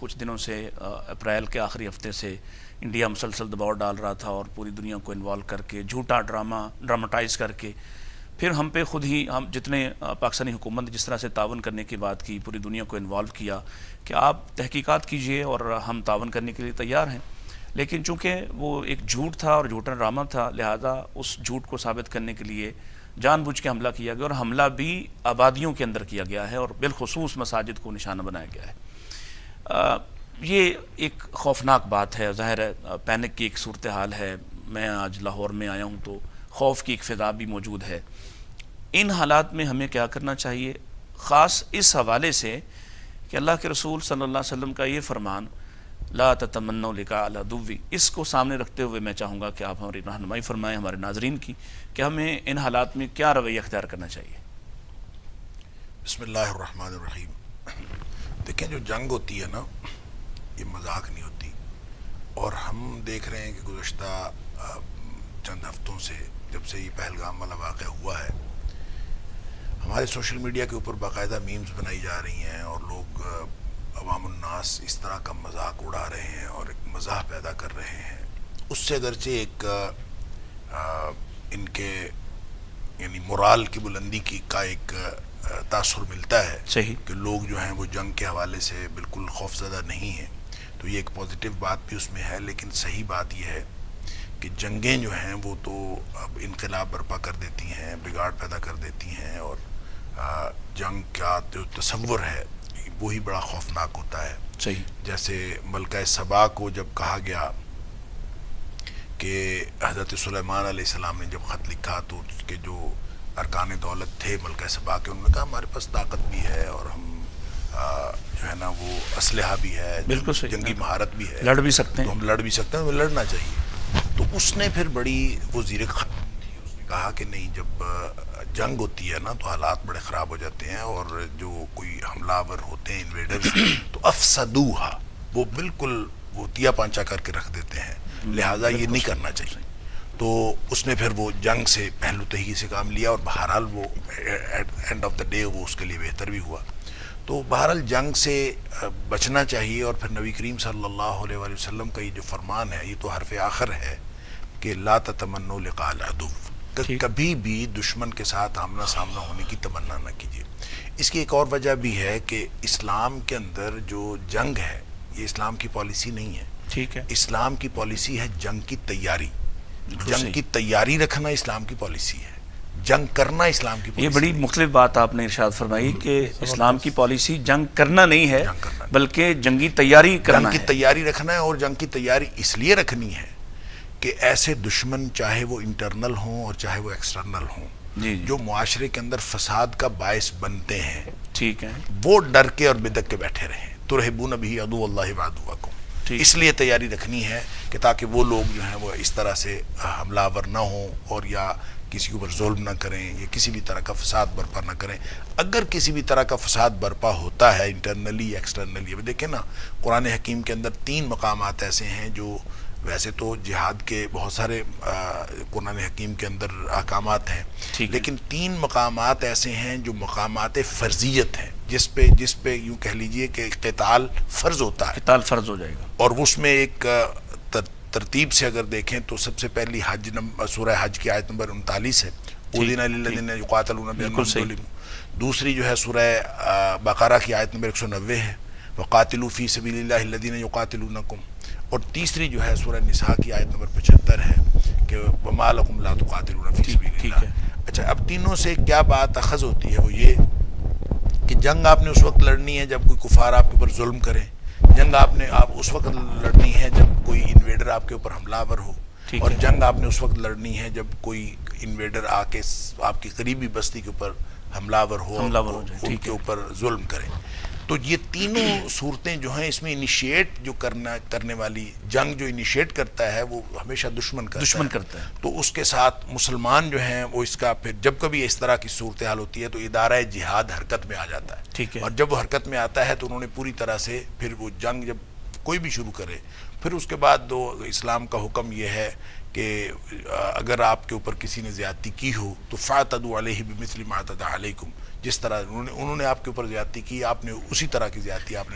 کچھ دنوں سے اپریل کے آخری ہفتے سے انڈیا مسلسل دباؤ ڈال رہا تھا اور پوری دنیا کو انوالو کر کے جھوٹا ڈراماٹائز کر کے پھر ہم پہ خود ہی ہم جتنے پاکستانی حکومت جس طرح سے تعاون کرنے کی بات کی، پوری دنیا کو انوالو کیا کہ آپ تحقیقات کیجئے اور ہم تعاون کرنے کے لیے تیار ہیں، لیکن چونکہ وہ ایک جھوٹ تھا اور جھوٹا ڈرامہ تھا، لہذا اس جھوٹ کو ثابت کرنے کے لیے جان بوجھ کے حملہ کیا گیا اور حملہ بھی آبادیوں کے اندر کیا گیا ہے اور بالخصوص مساجد کو نشانہ بنایا گیا ہے۔ یہ ایک خوفناک بات ہے، ظاہر ہے پینک کی ایک صورتحال ہے۔ میں آج لاہور میں آیا ہوں تو خوف کی ایک فضا بھی موجود ہے۔ ان حالات میں ہمیں کیا کرنا چاہیے، خاص اس حوالے سے کہ اللہ کے رسول صلی اللہ علیہ وسلم کا یہ فرمان لا تتمنوا لقاء العدو، اس کو سامنے رکھتے ہوئے میں چاہوں گا کہ آپ ہماری رہنمائی فرمائیں ہمارے ناظرین کی کہ ہمیں ان حالات میں کیا رویہ اختیار کرنا چاہیے۔ بسم اللہ الرحمن الرحیم۔ دیکھیں جو جنگ ہوتی ہے نا، یہ مذاق نہیں ہوتی، اور ہم دیکھ رہے ہیں کہ گزشتہ چند ہفتوں سے جب سے یہ پہلگام والا واقعہ ہوا ہے، ہمارے سوشل میڈیا کے اوپر باقاعدہ میمز بنائی جا رہی ہیں اور لوگ عوام الناس اس طرح کا مذاق اڑا رہے ہیں اور ایک مزاح پیدا کر رہے ہیں۔ اس سے اگرچہ ایک ان کے یعنی مورال کی بلندی کا ایک تاثر ملتا ہے صحیح کہ لوگ جو ہیں وہ جنگ کے حوالے سے بالکل خوفزدہ نہیں ہیں، تو یہ ایک پازیٹیو بات بھی اس میں ہے، لیکن صحیح بات یہ ہے کہ جنگیں جو ہیں وہ تو اب انقلاب برپا کر دیتی ہیں، بگاڑ پیدا کر دیتی ہیں، اور جنگ کا جو تصور ہے وہی بڑا خوفناک ہوتا ہے۔ صحیح۔ جیسے ملکہ سبا کو جب کہا گیا کہ حضرت سلیمان علیہ السلام نے جب خط لکھا تو اس کے جو ارکان دولت تھے ملکہ سبا کے، انہوں نے کہا ہمارے پاس طاقت بھی ہے اور ہم جو ہے نا وہ اسلحہ بھی ہے، بالکل صحیح، جنگی مہارت بھی ہے، لڑ بھی سکتے ہیں، تو ہم لڑ بھی سکتے ہیں، وہ لڑنا چاہیے۔ تو اس نے پھر بڑی وزیر خاتون تھی، اس نے کہا کہ نہیں، جب جنگ ہوتی ہے نا تو حالات بڑے خراب ہو جاتے ہیں، اور جو کوئی حملہ آور ہوتے ہیں انویڈرز تو افسدوہا، وہ بالکل وہ تیا پانچا کر کے رکھ دیتے ہیں، لہٰذا یہ نہیں کرنا چاہیے۔ تو اس نے پھر وہ جنگ سے پہلو تہی سے کام لیا، اور بہرحال وہ اینڈ آف دا ڈے وہ اس کے لیے بہتر بھی ہوا۔ تو بہرحال جنگ سے بچنا چاہیے، اور پھر نبی کریم صلی اللہ علیہ وآلہ وسلم کا یہ جو فرمان ہے یہ تو حرف آخر ہے کہ لا تتمنوا لقاء العدو، کبھی بھی دشمن کے ساتھ آمنا سامنا ہونے کی تمنا نہ کیجیے۔ اس کی ایک اور وجہ بھی ہے کہ اسلام کے اندر جو جنگ ہے یہ اسلام کی پالیسی نہیں ہے۔ ٹھیک ہے، اسلام کی پالیسی ہے جنگ کی تیاری، بالکل جنگ صحیح۔ کی تیاری رکھنا اسلام کی پالیسی ہے، جنگ کرنا اسلام کی یہ پالیسی بڑی نہیں۔ مختلف بات آپ نے ارشاد فرمائی کہ اسلام کی پالیسی جنگ کرنا نہیں ہے جنگ کرنا نہیں، بلکہ جنگی تیاری کرنا جنگ کی ہے۔ تیاری رکھنا ہے، اور جنگ کی تیاری اس لیے رکھنی ہے کہ ایسے دشمن چاہے وہ انٹرنل ہوں اور چاہے وہ ایکسٹرنل ہوں، جی جی، جو معاشرے کے اندر فساد کا باعث بنتے ہیں، ٹھیک ہے، وہ ڈر کے اور بدک کے بیٹھے رہیں۔ ترہبون بہ عدو اللہ وعدوکم، ٹھیک۔ اس لیے تیاری رکھنی ہے کہ تاکہ وہ لوگ جو ہیں وہ اس طرح سے حملہ آور نہ ہوں اور یا کسی کے اوپر ظلم نہ کریں یا کسی بھی طرح کا فساد برپا نہ کریں۔ اگر کسی بھی طرح کا فساد برپا ہوتا ہے انٹرنلی ایکسٹرنلی، اب دیکھیں نا قرآن حکیم کے اندر 3 مقامات ایسے ہیں جو ویسے تو جہاد کے بہت سارے قرآن حکیم کے اندر احکامات ہیں، لیکن 3 مقامات ایسے ہیں جو مقامات فرضیت ہیں، جس پہ یوں کہہ لیجئے کہ قتال فرض ہوتا ہے، قتال فرض ہو جائے گا۔ اور اس میں ایک ترتیب سے اگر دیکھیں تو سب سے پہلی سورہ حج کی آیت نمبر 39 ہے، اذن للذین یقاتلون بانہم ظلموا۔ دوسری جو ہے سورہ بقرہ کی آیت نمبر 190 ہے، وقاتلوا فی سبیل اللہ الذین یقاتلونکم۔ اور تیسری جو ہے سورہ نساء کی آیت نمبر 75 ہے کہ وما لکم لا تقاتلون فی سبیل اللہ۔ اچھا، اب تینوں سے کیا بات اخذ ہوتی ہے، وہ یہ کہ جنگ آپ نے اس وقت لڑنی ہے جب کوئی کفار آپ کے اوپر ظلم کرے، جنگ آپ اس وقت لڑنی ہے جب کوئی انویڈر آپ کے اوپر حملہ آور ہو، اور جنگ آپ نے اس وقت لڑنی ہے جب کوئی انویڈر آ کے آپ کی قریبی بستی کے اوپر حملہ آور ہو اور ان کے اوپر ظلم کرے۔ تو یہ تینوں صورتیں جو ہیں اس میں انیشیٹ جو کرنے والی جنگ جو انیشیٹ کرتا ہے وہ ہمیشہ دشمن کرتا ہے۔ تو اس کے ساتھ مسلمان جو ہیں وہ اس کا پھر جب کبھی اس طرح کی صورتحال ہوتی ہے تو ادارہ جہاد حرکت میں آ جاتا ہے، اور جب وہ حرکت میں آتا ہے تو انہوں نے پوری طرح سے پھر وہ جنگ جب کوئی بھی شروع کرے، پھر اس کے بعد اسلام کا حکم یہ ہے کہ اگر آپ کے اوپر کسی نے زیادتی کی ہو تو فاعتدوا علیہ بمثل ما اعتدى علیکم، جس طرح انہوں نے آپ کے اوپر زیادتی کی آپ نے اسی طرح کی زیادتی آپ نے